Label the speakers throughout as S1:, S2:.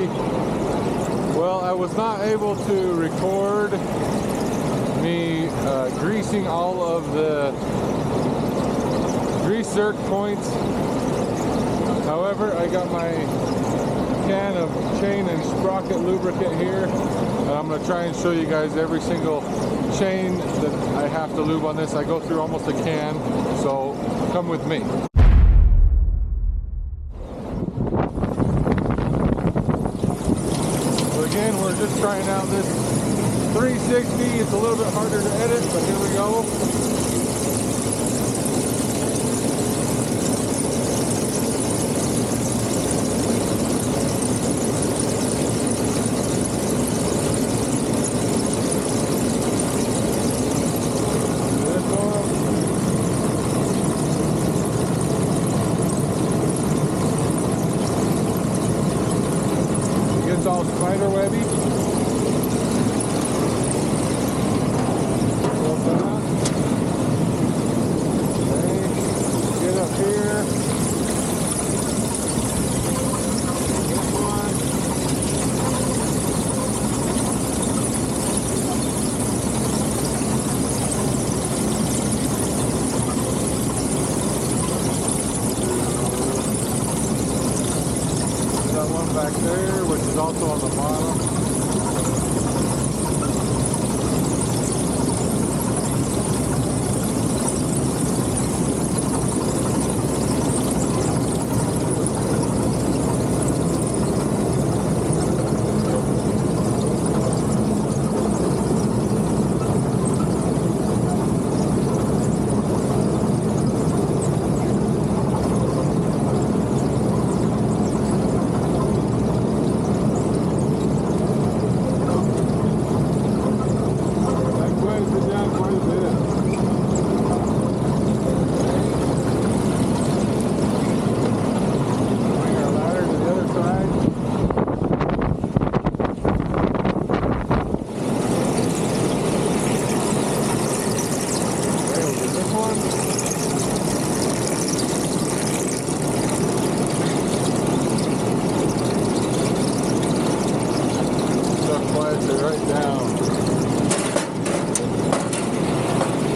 S1: 360. Well, I was not able to record me greasing all of the grease zerk points. However, I got my can of chain and sprocket lubricant here, and I'm going to try and show you guys every single chain that I have to lube on this. I go through almost a can, so come with me. So again, we're just trying out this 360. It's a little bit harder to edit, but here we go. It's all spider webby. Okay, get up here. This one. Got one back there, which is also on the bottom. Right down.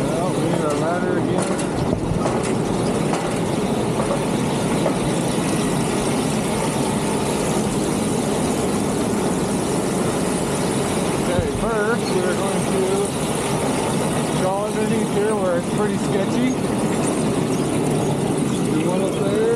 S1: Well, we need our ladder again. Okay, first we're going to go underneath here where it's pretty sketchy. Do one up there.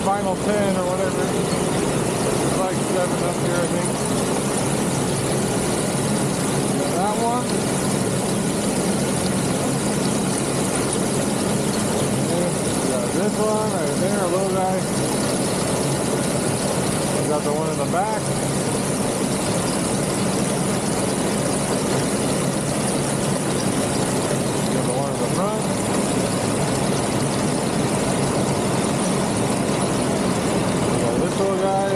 S1: Final 10 or whatever. It's like 7 up here, I think. Got that one. Got this one right there, a little guy. Got the one in the back. Got the one in the front. This little guy.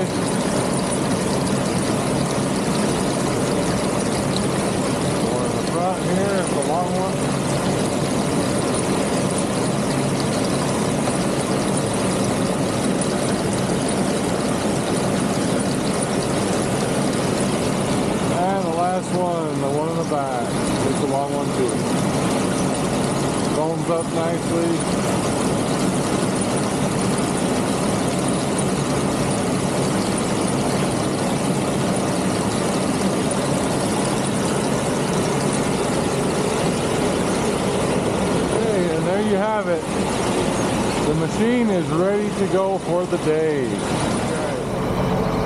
S1: The one in the front here, the long one. And the last one, the one in the back. It's a long one too. Bones up nicely. The machine is ready to go for the day.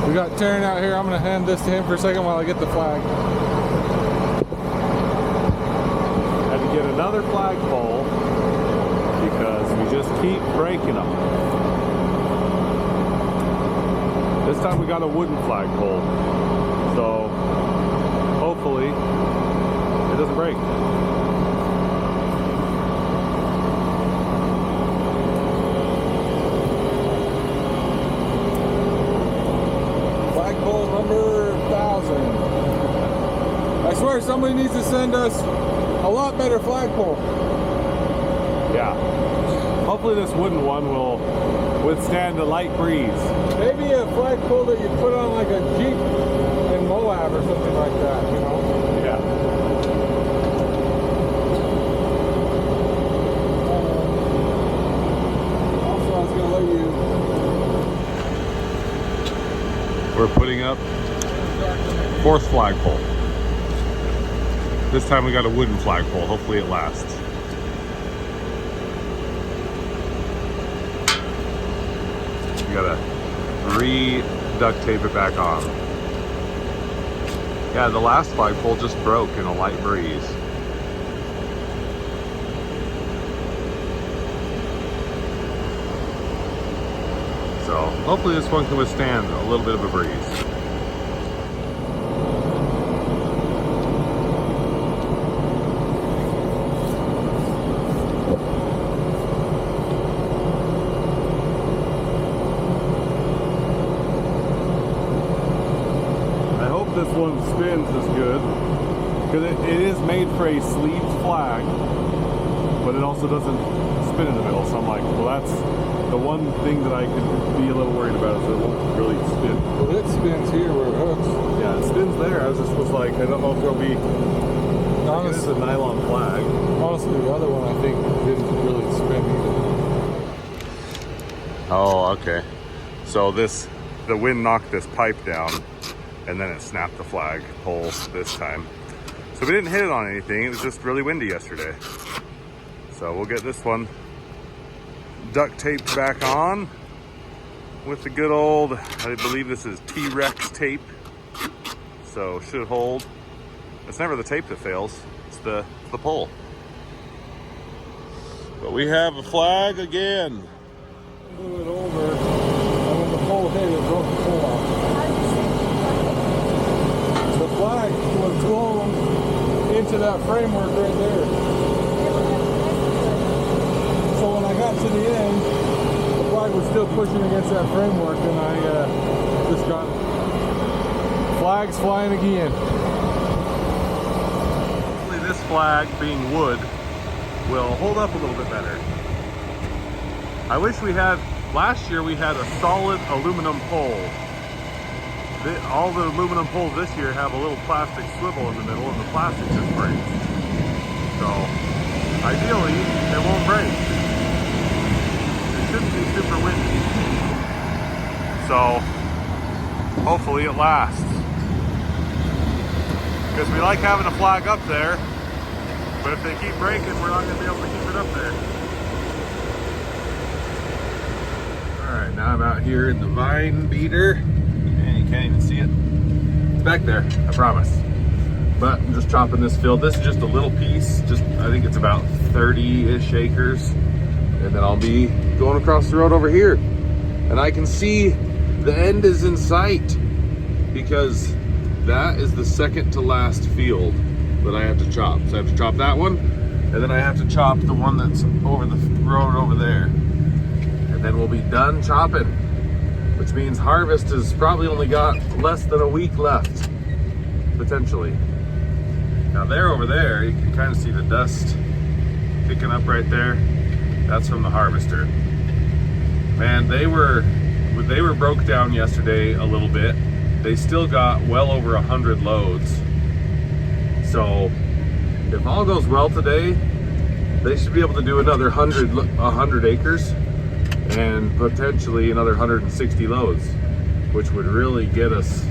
S1: We got Taryn out here. I'm going to hand this to him for a second while I get the flag.
S2: Had to get another flagpole because we just keep breaking them. This time we got a wooden flagpole, so hopefully it doesn't break.
S1: Flagpole number 1,000. I swear somebody needs to send us a lot better flagpole.
S2: Yeah. Hopefully this wooden one will withstand a light breeze.
S1: Maybe a flagpole that you put on like a Jeep in Moab or something like that, you know?
S2: Yeah.
S1: Also, I was going to let you...
S2: We're putting up fourth flagpole. This time we got a wooden flagpole. Hopefully it lasts. You gotta re-duct tape it back on. Yeah, the last flagpole just broke in a light breeze. So hopefully this one can withstand a little bit of a breeze. This one spins as good because it is made for a sleeved flag, but it also doesn't spin in the middle. So I'm like, well, that's the one thing that I could be a little worried about, is that it won't really spin.
S1: Well, it spins here where it hooks.
S2: Yeah, it spins there. I was like, I don't know if it'll be. Honestly, it's a nylon flag.
S1: Honestly, the other one I think didn't really spin either.
S2: Oh, okay. So the wind knocked this pipe down, and then it snapped the flag pole this time. So we didn't hit it on anything. It was just really windy yesterday. So we'll get this one duct taped back on with the good old, I believe this is T-Rex tape. So should hold. It's never the tape that fails, it's the pole. But we have a flag again.
S1: Move it over, and when the pole hit, it broke the pole off. The flag was blown into that framework right there. So when I got to the end, the flag was still pushing against that framework, and I just got flags flying again.
S2: Hopefully this flag, being wood, will hold up a little bit better. I wish we had, last year we had a solid aluminum pole. All the aluminum poles this year have a little plastic swivel in the middle, and the plastic just breaks. So, ideally, it won't break. It shouldn't be super windy. So, hopefully it lasts. Because we like having a flag up there, but if they keep breaking, we're not going to be able to keep it up there.
S1: Alright, now I'm out here in the vine beater.
S2: Can't even see it.
S1: It's back there, I promise. But I'm just chopping this field. This is just a little piece, I think it's about 30-ish acres. And then I'll be going across the road over here. And I can see the end is in sight, because that is the second to last field that I have to chop. So I have to chop that one, and then I have to chop the one that's over the road over there. And then we'll be done chopping. Which means harvest has probably only got less than a week left, potentially. Now over there, you can kind of see the dust kicking up right there. That's from the harvester. Man, they were broke down yesterday a little bit. They still got well over 100 loads. So if all goes well today, they should be able to do another 100 acres. And potentially another 160 loads, which would really get us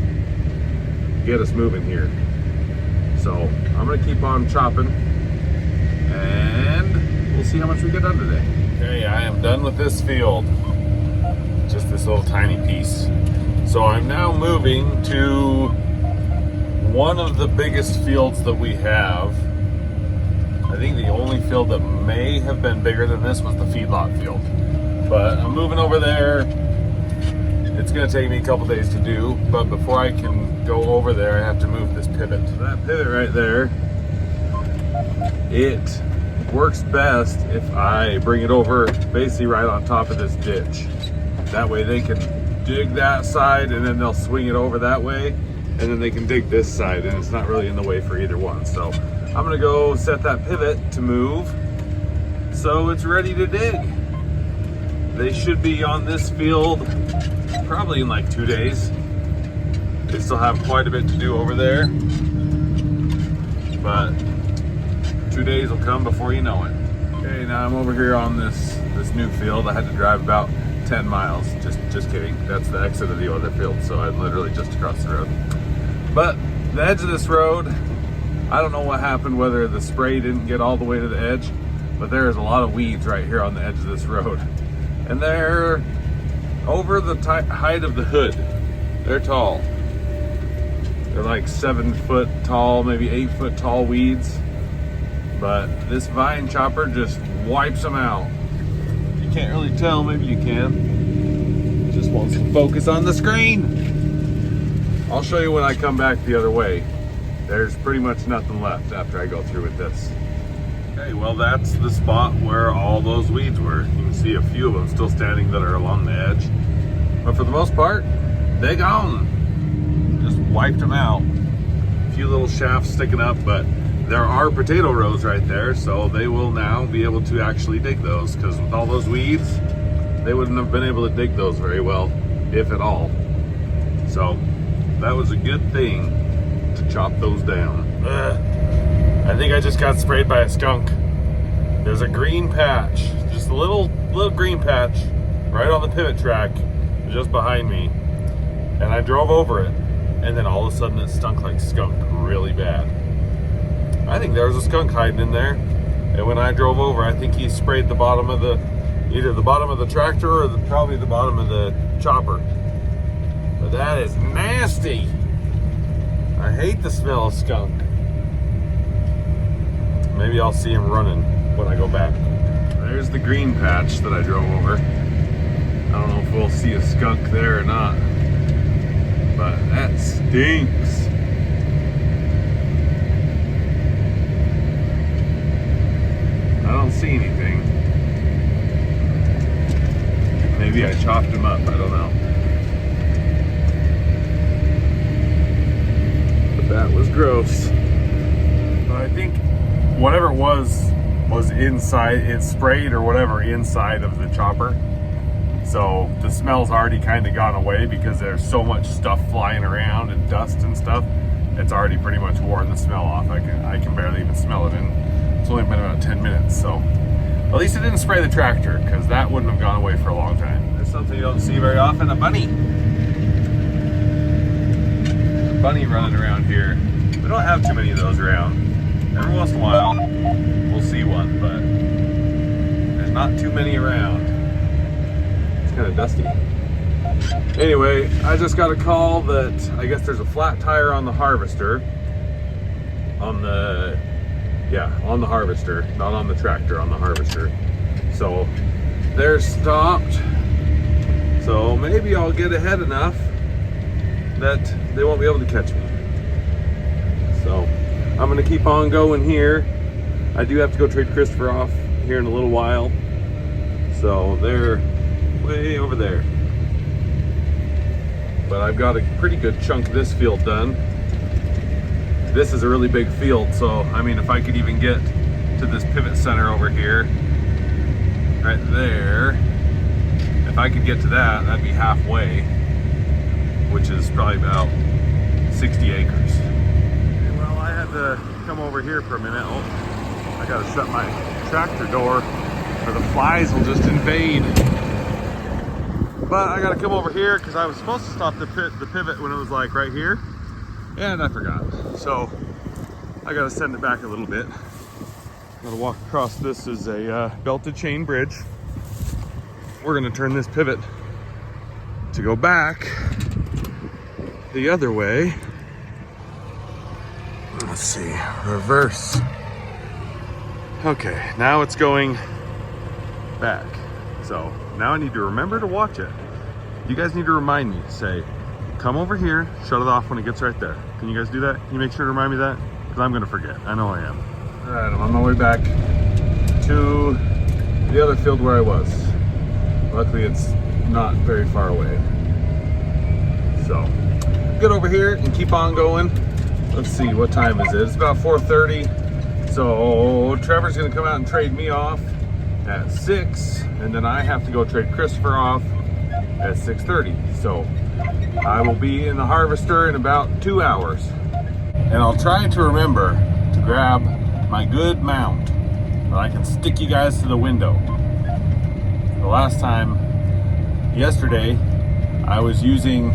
S1: moving here. So I'm gonna keep on chopping, and we'll see how much we get done today.
S2: Okay, I am done with this field. Just this little tiny piece. So I'm now moving to one of the biggest fields that we have. I think the only field that may have been bigger than this was the feedlot field. But I'm moving over there. It's gonna take me a couple days to do, but before I can go over there, I have to move this pivot. So that pivot right there, it works best if I bring it over basically right on top of this ditch. That way they can dig that side and then they'll swing it over that way, and then they can dig this side, and it's not really in the way for either one. So I'm gonna go set that pivot to move so it's ready to dig. They should be on this field probably in like 2 days. They still have quite a bit to do over there, but 2 days will come before you know it. Okay, now I'm over here on this new field. I had to drive about 10 miles. Just kidding. That's the exit of the other field, so I'm literally just across the road. But the edge of this road, I don't know what happened, whether the spray didn't get all the way to the edge, but there is a lot of weeds right here on the edge of this road. And they're over the height of the hood. They're tall. They're like 7 foot tall, maybe 8 foot tall weeds. But this vine chopper just wipes them out. You can't really tell, maybe you can. It just wants to focus on the screen. I'll show you when I come back the other way. There's pretty much nothing left after I go through with this. Okay, well that's the spot where all those weeds were. You can see a few of them still standing that are along the edge. But for the most part, they gone. Just wiped them out. A few little shafts sticking up, but there are potato rows right there, so they will now be able to actually dig those, because with all those weeds, they wouldn't have been able to dig those very well, if at all. So that was a good thing to chop those down. I think I just got sprayed by a skunk. There's a green patch, just a little green patch right on the pivot track just behind me, and I drove over it, and then all of a sudden it stunk like skunk really bad. I think there was a skunk hiding in there, and when I drove over, I think he sprayed the bottom of either the bottom of the tractor or probably the bottom of the chopper. But that is nasty. I hate the smell of skunk. Maybe I'll see him running when I go back. There's the green patch that I drove over. I don't know if we'll see a skunk there or not, but that stinks. I don't see anything. Maybe I chopped him up, I don't know. But that was gross. But I think whatever it was inside, it sprayed or whatever inside of the chopper. So the smell's already kind of gone away because there's so much stuff flying around and dust and stuff. It's already pretty much worn the smell off. I can barely even smell it, and it's only been about 10 minutes, so at least it didn't spray the tractor, because that wouldn't have gone away for a long time. There's something you don't see very often, a bunny. A bunny running around here. We don't have too many of those around. Every once in a while, we'll see one, but there's not too many around. It's kind of dusty. Anyway, I just got a call that I guess there's a flat tire on the harvester. On the harvester, not on the tractor, on the harvester. So they're stopped. So maybe I'll get ahead enough that they won't be able to catch me. So I'm gonna keep on going here. I do have to go trade Christopher off here in a little while. So they're way over there. But I've got a pretty good chunk of this field done. This is a really big field, so I mean, if I could even get to this pivot center over here, right there, if I could get to that, that'd be halfway, which is probably about 60 acres. Okay, well, I had to come over here for a minute. Oh, I gotta shut my tractor door or the flies will just invade. But I gotta come over here because I was supposed to stop the pivot when it was like right here, and I forgot. So I gotta send it back a little bit. Gotta walk across. This is a belted chain bridge. we're gonna turn this pivot to go back the other way. Let's see, reverse. Okay, now it's going back. So now I need to remember to watch it. You guys need to remind me, say, come over here, shut it off when it gets right there. Can you guys do that? Can you make sure to remind me of that? Because I'm gonna forget, I know I am. All right, I'm on my way back to the other field where I was. Luckily it's not very far away. So, get over here and keep on going. Let's see, what time is it? It's about 4:30. So Trevor's gonna come out and trade me off at 6, and then I have to go trade Christopher off at 6:30. So I will be in the harvester in about 2 hours. And I'll try to remember to grab my good mount that I can stick you guys to the window. The last time, yesterday, I was using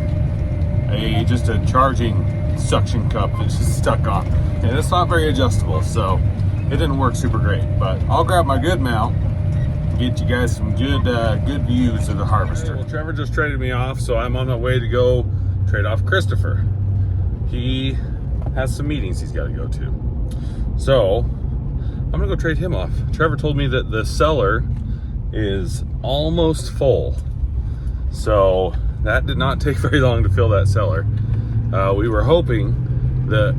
S2: just a charging suction cup that just stuck on. And it's not very adjustable, so it didn't work super great. But I'll grab my good mount and get you guys some good views of the harvester. Well, Trevor just traded me off, so I'm on my way to go trade off Christopher. He has some meetings he's got to go to. So I'm gonna go trade him off. Trevor told me that the cellar is almost full. So that did not take very long to fill that cellar. We were hoping that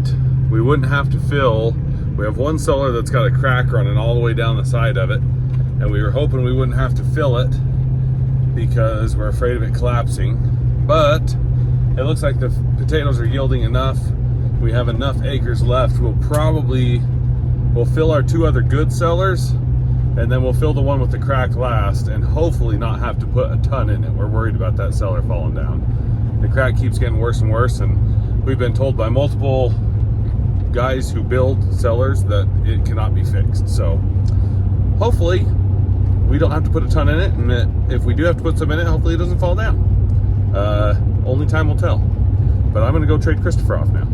S2: we wouldn't have to fill. We have one cellar that's got a crack running all the way down the side of it, and we were hoping we wouldn't have to fill it because we're afraid of it collapsing. But it looks like the potatoes are yielding enough. We have enough acres left. We'll fill our 2 other good cellars, and then we'll fill the one with the crack last, and hopefully not have to put a ton in it. We're worried about that cellar falling down. The crack keeps getting worse and worse, and we've been told by multiple guys who build cellars that it cannot be fixed. So hopefully we don't have to put a ton in it, and if we do have to put some in it, hopefully it doesn't fall down. Only time will tell. But I'm gonna go trade Christopher off now.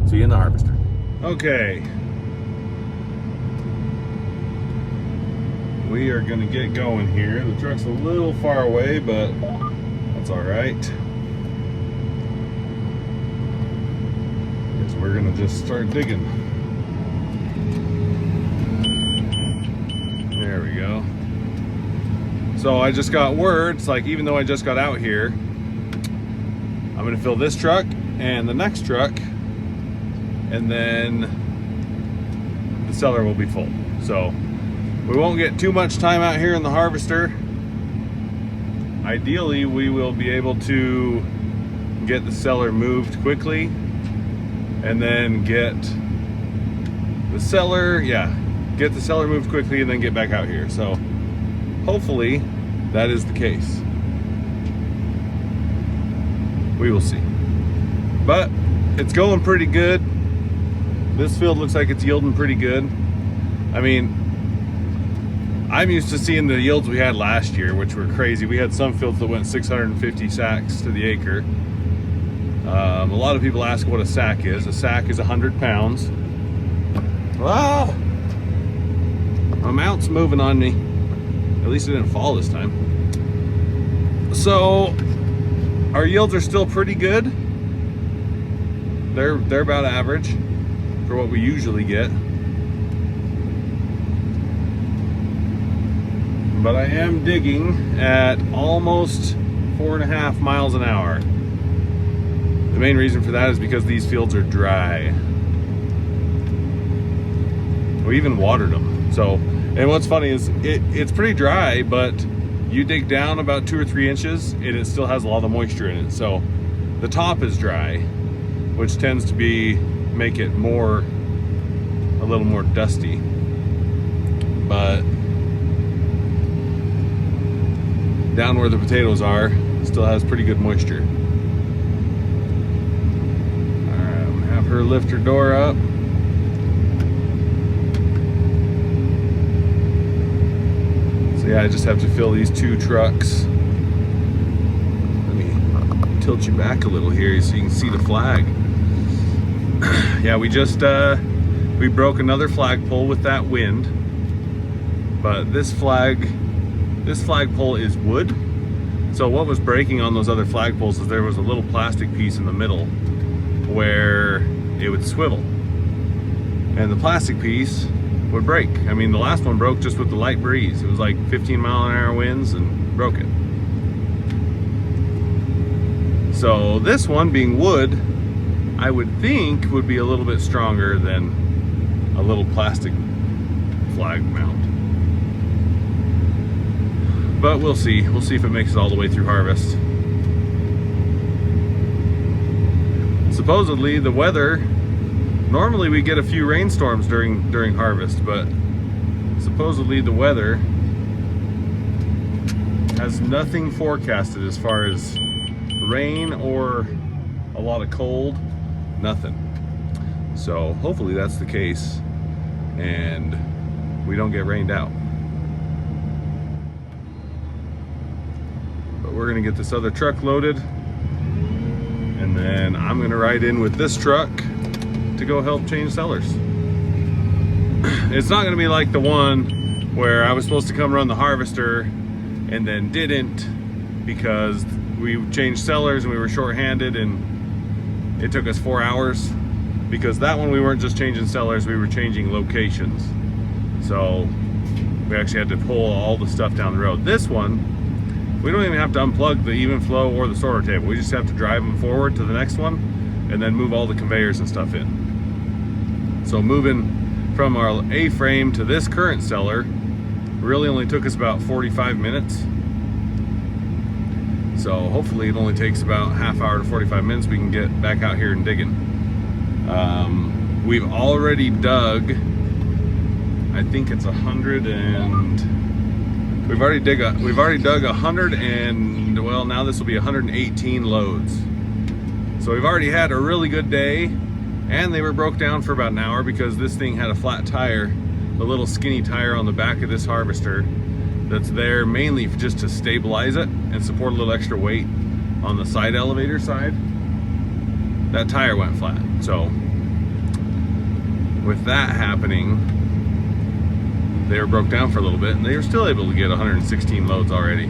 S2: See you in the harvester. Okay. We are gonna get going here. The truck's a little far away, but that's all right. Guess we're gonna just start digging. There we go. So I just got word, it's like, even though I just got out here, I'm gonna fill this truck and the next truck, and then the cellar will be full. So we won't get too much time out here in the harvester. Ideally, we will be able to get the cellar moved quickly and then get the cellar moved quickly and then get back out here. So hopefully that is the case. We will see. But it's going pretty good. This field looks like it's yielding pretty good. I mean, I'm used to seeing the yields we had last year, which were crazy. We had some fields that went 650 sacks to the acre. A lot of people ask what a sack is. A sack is 100 pounds. Wow! My mount's moving on me. At least it didn't fall this time. So our yields are still pretty good. They're about average for what we usually get. But I am digging at almost 4.5 miles an hour. The main reason for that is because these fields are dry. We even watered them. So, and what's funny is it's pretty dry, but you dig down about 2 or 3 inches and it still has a lot of moisture in it. So the top is dry, which tends to make it a little more dusty. But down where the potatoes are, it still has pretty good moisture. All right, I'm gonna have her lift her door up. So yeah, I just have to fill these 2 trucks. Let me tilt you back a little here so you can see the flag. Yeah, we broke another flagpole with that wind, but this flag This flagpole is wood. So what was breaking on those other flagpoles is there was a little plastic piece in the middle where it would swivel. And the plastic piece would break. I mean, the last one broke just with the light breeze. It was like 15-mile-an-hour winds and broke it. So this one, being wood, I would think would be a little bit stronger than a little plastic flag mount. But we'll see. We'll see if it makes it all the way through harvest. Supposedly the weather, normally we get a few rainstorms during harvest, but supposedly the weather has nothing forecasted as far as rain or a lot of cold, nothing. So hopefully that's the case and we don't get rained out. But we're gonna get this other truck loaded and then I'm gonna ride in with this truck to go help change cellars. It's not gonna be like the one where I was supposed to come run the harvester and then didn't because we changed cellars and we were short-handed and it took us 4 hours, because that one we weren't just changing cellars, we were changing locations. So we actually had to pull all the stuff down the road. This one, we don't even have to unplug the even flow or the sorter table. We just have to drive them forward to the next one and then move all the conveyors and stuff in. So moving from our A-frame to this current cellar really only took us about 45 minutes. So hopefully it only takes about half hour to 45 minutes. We can get back out here and digging. We've already dug, I think it's 100 and we've already dug 100 and, well, now this will be 118 loads. So we've already had a really good day, and they were broke down for about an hour because this thing had a flat tire, a little skinny tire on the back of this harvester that's there mainly just to stabilize it and support a little extra weight on the side elevator side. That tire went flat. So with that happening, they were broke down for a little bit and they were still able to get 116 loads already.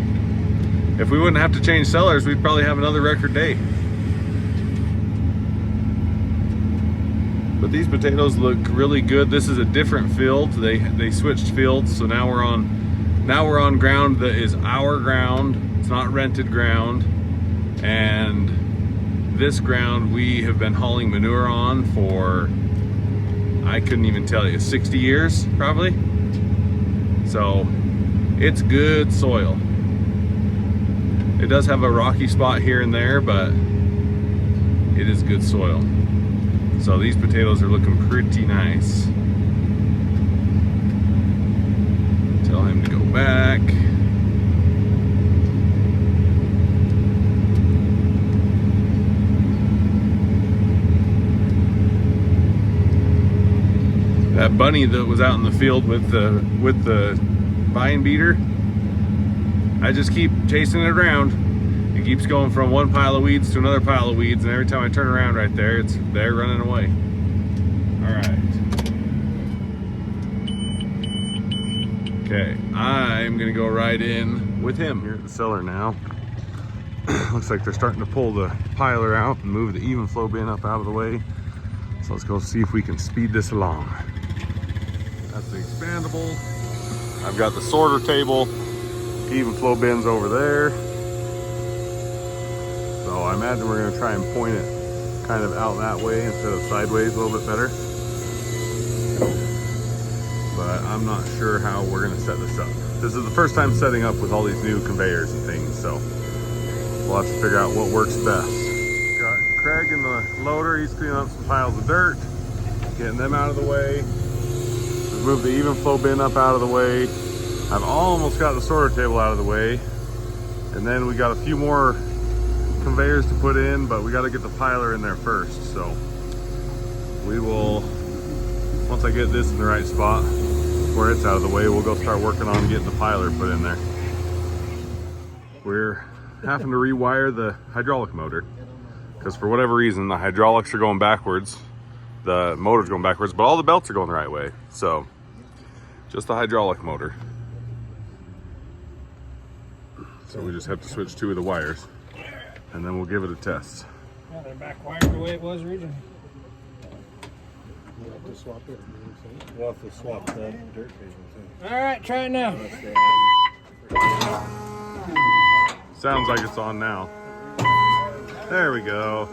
S2: If we wouldn't have to change cellars, we'd probably have another record day. But these potatoes look really good. This is a different field. They switched fields, so now we're on ground that is our ground. It's not rented ground. And this ground we have been hauling manure on for, I couldn't even tell you, 60 years probably. So it's good soil. It does have a rocky spot here and there, but it is good soil. So these potatoes are looking pretty nice. Tell him to go back. That bunny that was out in the field with the vine beater, I just keep chasing it around. It keeps going from one pile of weeds to another pile of weeds, and every time I turn around right there, they're running away. All right. Okay, I'm gonna go right in with him. Here at the cellar now. Looks like they're starting to pull the piler out and move the even flow bin up out of the way. So let's go see if we can speed this along. That's the expandable. I've got the sorter table, even flow bins over there. So I imagine we're gonna try and point it kind of out that way instead of sideways a little bit better. But I'm not sure how we're gonna set this up. This is the first time setting up with all these new conveyors and things, so we'll have to figure out what works best. Got Craig in the loader, he's cleaning up some piles of dirt, getting them out of the way. Move the even flow bin up out of the way. I've almost got the sorter table out of the way. And then we got a few more conveyors to put in, but we got to get the piler in there first. So we will, once I get this in the right spot where it's out of the way, we'll go start working on getting the piler put in there. We're having to rewire the hydraulic motor because for whatever reason the hydraulics are going backwards, the motor's going backwards, but all the belts are going the right way. So just the hydraulic motor. So we just have to switch 2 of the wires, and then we'll give it a test.
S3: Yeah, they're back wired the way it was originally.
S4: We'll have to swap it. We'll have to swap the dirt cable too.
S3: All right, try it now.
S2: Sounds like it's on now. There we go.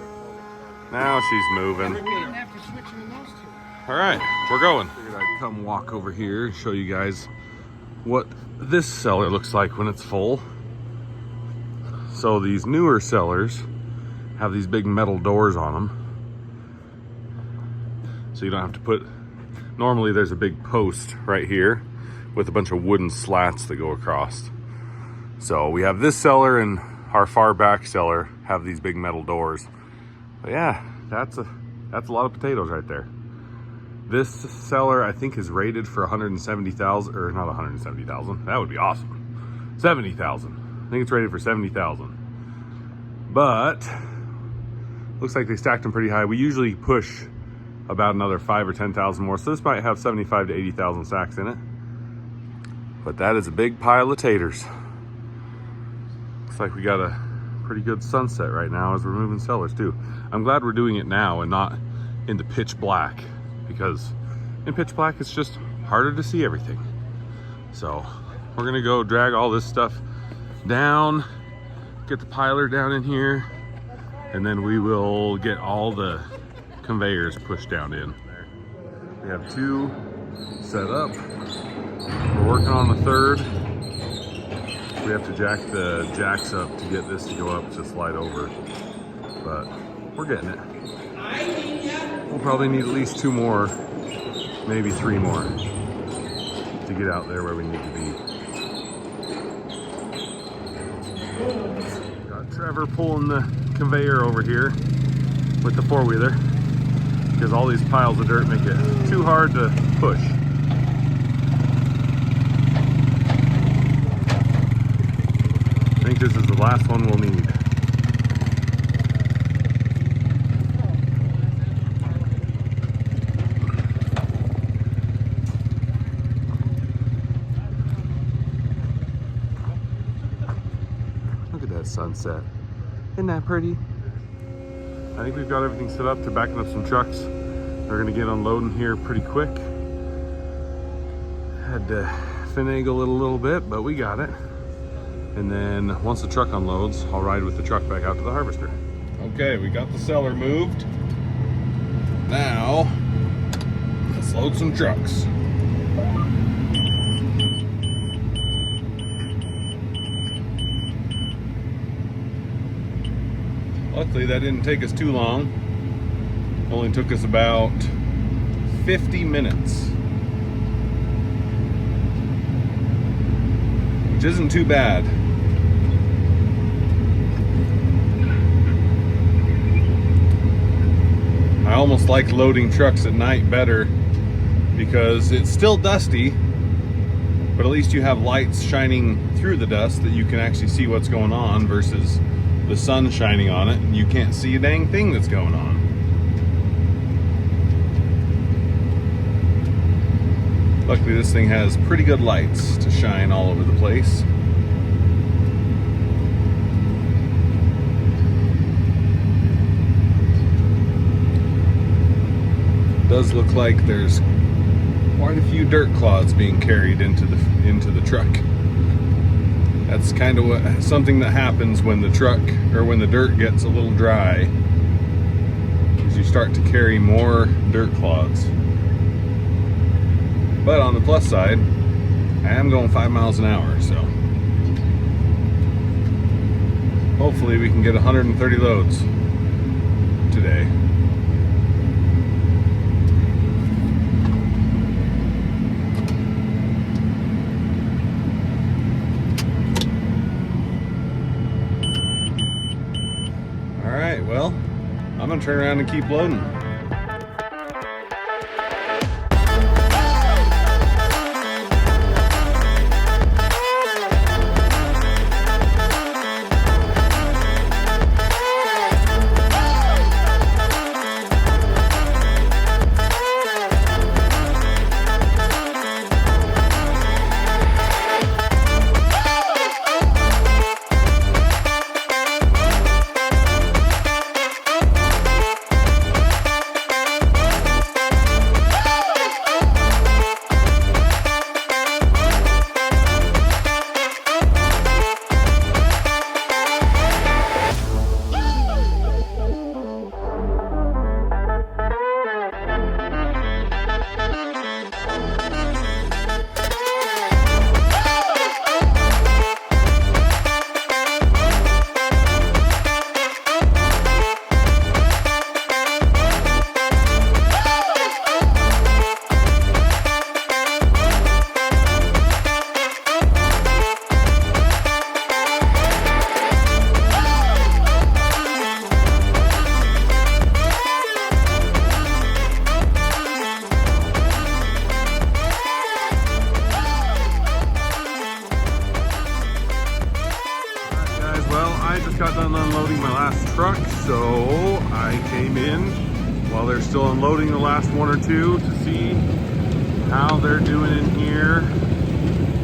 S2: Now she's moving.
S3: After switching those two.
S2: All right, we're going. Figured I'd come walk over here and show you guys what this cellar looks like when it's full. So these newer cellars have these big metal doors on them. So you don't have to put, normally there's a big post right here with a bunch of wooden slats that go across. So we have this cellar and our far back cellar have these big metal doors. But yeah, that's a lot of potatoes right there. This cellar I think is rated for 170,000, or not 170,000. That would be awesome. 70,000. I think it's rated for 70,000. But looks like they stacked them pretty high. We usually push about another 5 or 10,000 more. So this might have 75 to 80,000 sacks in it. But that is a big pile of taters. Looks like we got a pretty good sunset right now as we're moving cellars too. I'm glad we're doing it now and not in the pitch black, because in pitch black it's just harder to see everything. So we're gonna go drag all this stuff down, get the piler down in here, and then we will get all the conveyors pushed down in. We have 2 set up. We're working on the 3rd. We have to jack the jacks up to get this to go up to slide over, but we're getting it. We'll probably need at least 2 more, maybe 3 more to get out there where we need to be. Got Trevor pulling the conveyor over here with the 4-wheeler because all these piles of dirt make it too hard to push. I think this is the last one we'll need. Look at that sunset. Isn't that pretty? I think we've got everything set up. They're backing up some trucks. They're gonna get unloading here pretty quick. Had to finagle it a little bit, but we got it. And then once the truck unloads, I'll ride with the truck back out to the harvester. Okay, we got the cellar moved. Now, let's load some trucks. Luckily, that didn't take us too long. Only took us about 50 minutes. Which isn't too bad. I almost like loading trucks at night better because it's still dusty, but at least you have lights shining through the dust that you can actually see what's going on versus the sun shining on it and you can't see a dang thing that's going on. Luckily this thing has pretty good lights to shine all over the place. Does look like there's quite a few dirt clods being carried into the truck. That's kind of something that happens when the truck or when the dirt gets a little dry, is you start to carry more dirt clods. But on the plus side, I am going 5 miles an hour, so hopefully we can get 130 loads today. All right, well, I'm gonna turn around and keep loading. I just got done unloading my last truck, so I came in while they're still unloading the last one or two to see how they're doing in here.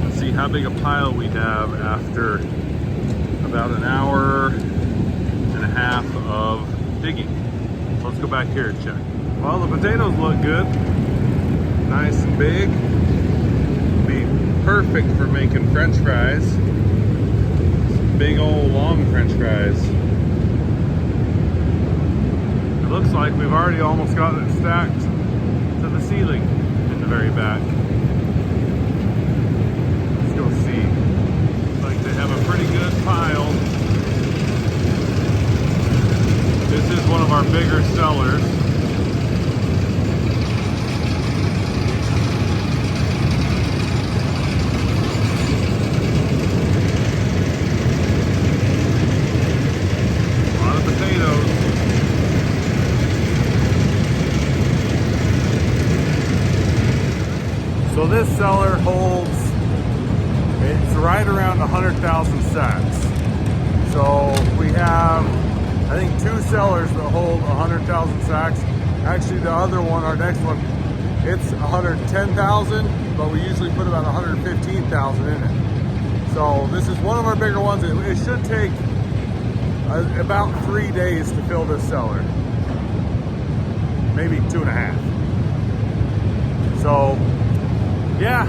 S2: Let's see how big a pile we have after about an hour and a half of digging. Let's go back here and check. Well, the potatoes look good. Nice and big. Be perfect for making French fries. Some big old long French fries. It looks like we've already almost got it stacked to the ceiling in the very back. Let's go see. Looks like they have a pretty good pile. This is one of our bigger cellars. A lot of potatoes. So this cellar holds, it's right around 100,000 sacks. So we have, I think, 2 cellars that hold 100,000 sacks. Actually, the other one, our next one, it's 110,000, but we usually put about 115,000 in it. So this is one of our bigger ones. It should take about 3 days to fill this cellar. Maybe 2.5. So, yeah,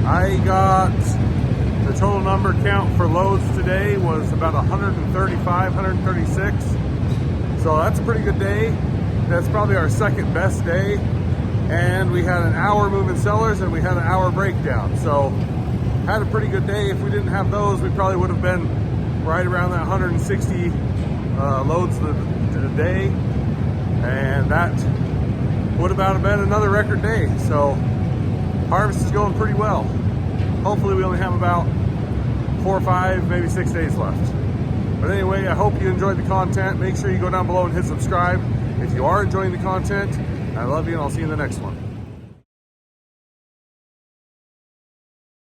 S2: I got the total number count for loads today was about 135, 136. So that's a pretty good day. That's probably our second best day. And we had an hour moving cellars and we had an hour breakdown. So had a pretty good day. If we didn't have those, we probably would have been right around that 160 loads a day. And that would have been another record day. So harvest is going pretty well. Hopefully we only have about 4 or 5, maybe 6 days left. But anyway, I hope you enjoyed the content. Make sure you go down below and hit subscribe if you are enjoying the content. I love you and I'll see you in the next one.